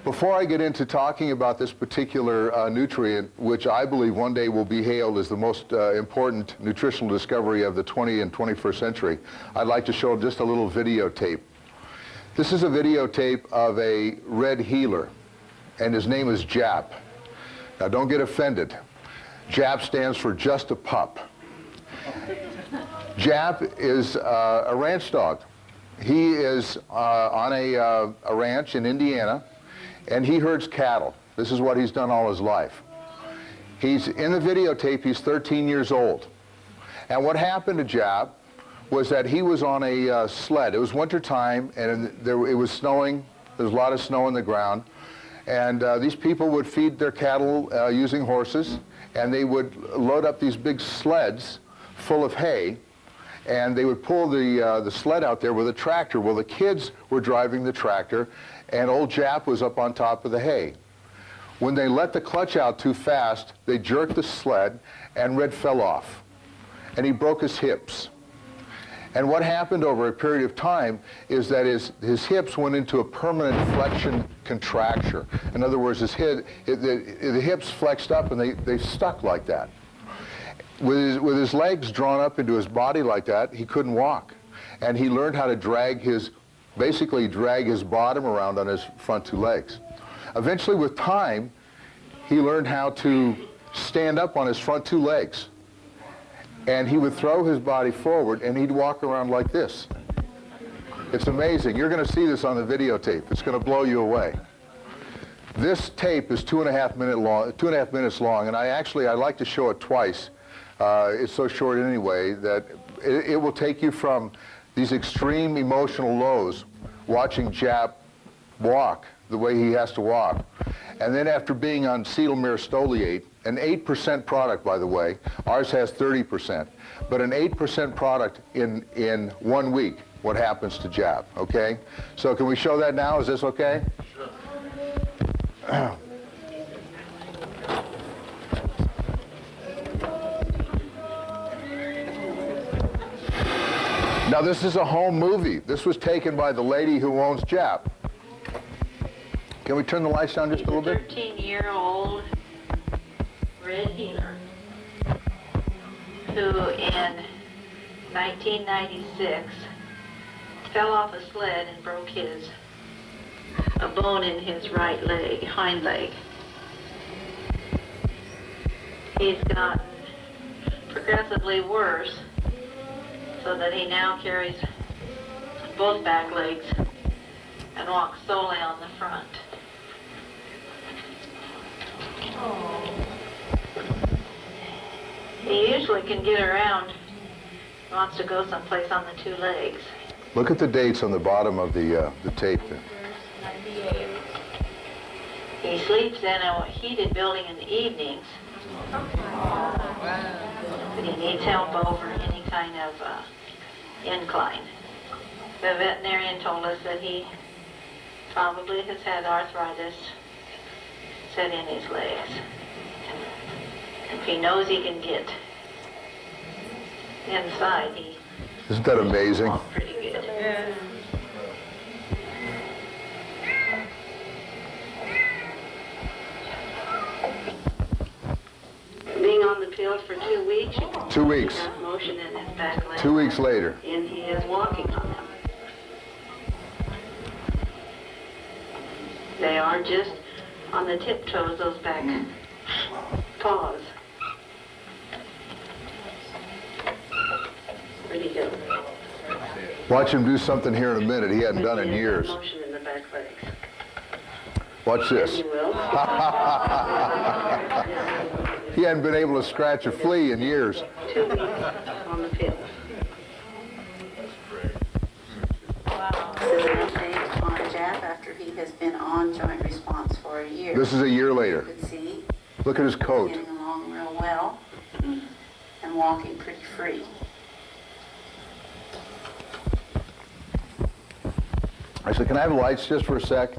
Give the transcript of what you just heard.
Before I get into talking about this particular nutrient, which I believe one day will be hailed as the most important nutritional discovery of the 20th and 21st century, I'd like to show just a little videotape. This is a videotape of a red healer, and his name is Jap. Now don't get offended. Jap stands for just a pup. Jap is a ranch dog. He is on a ranch in Indiana, and he herds cattle. This is what he's done all his life. He's in the videotape, he's 13 years old. And what happened to Jap was that he was on a sled. It was winter time, and it was snowing. There was a lot of snow on the ground. And these people would feed their cattle using horses, and they would load up these big sleds full of hay, and they would pull the sled out there with a tractor. Well, the kids were driving the tractor, and old Jap was up on top of the hay. When they let the clutch out too fast, they jerked the sled, and Red fell off, and he broke his hips. And what happened over a period of time is that his hips went into a permanent flexion contracture. In other words, the hips flexed up, and they stuck like that. With his legs drawn up into his body like that, he couldn't walk. And he learned how to basically drag his bottom around on his front two legs. Eventually, with time, he learned how to stand up on his front two legs. And he would throw his body forward, and he'd walk around like this. It's amazing. You're going to see this on the videotape. It's going to blow you away. This tape is 2.5 minutes long, and I like to show it twice. It's so short anyway that it will take you from these extreme emotional lows, watching Jap walk the way he has to walk. And then after being on acetyl myristoyate, an 8% product, by the way, ours has 30%, but an 8% product in 1 week, what happens to Jap, okay? So can we show that now? Is this okay? Sure. Now this is a home movie. This was taken by the lady who owns Jap. Can we turn the lights down just a little bit? 13-year-old red healer who in 1996 fell off a sled and broke a bone in his right leg, hind leg. He's gotten progressively worse, so that he now carries both back legs and walks solely on the front. He usually can get around, wants to go someplace on the two legs. Look at the dates on the bottom of the tape there. He sleeps in a heated building in the evenings. But he needs help over any kind of incline. The veterinarian told us that he probably has had arthritis set in his legs. If he knows he can get inside, Isn't that amazing? Pretty good. Yeah. Being on the pills for 2 weeks. 2 weeks. Motion in his back leg. 2 weeks later. And he is walking on them. They are just on the tiptoes, those back paws. Pretty good. Watch him do something here in a minute he hadn't done in years. Motion in the back legs. Watch this. He will. He hadn't been able to scratch a flea in years. 2 weeks on the pill. Wow. This is on Jap after he has been on joint response for a year. This is a year later. You can see. Look at his coat. Getting along real well and walking pretty free. I said, can I have lights just for a sec?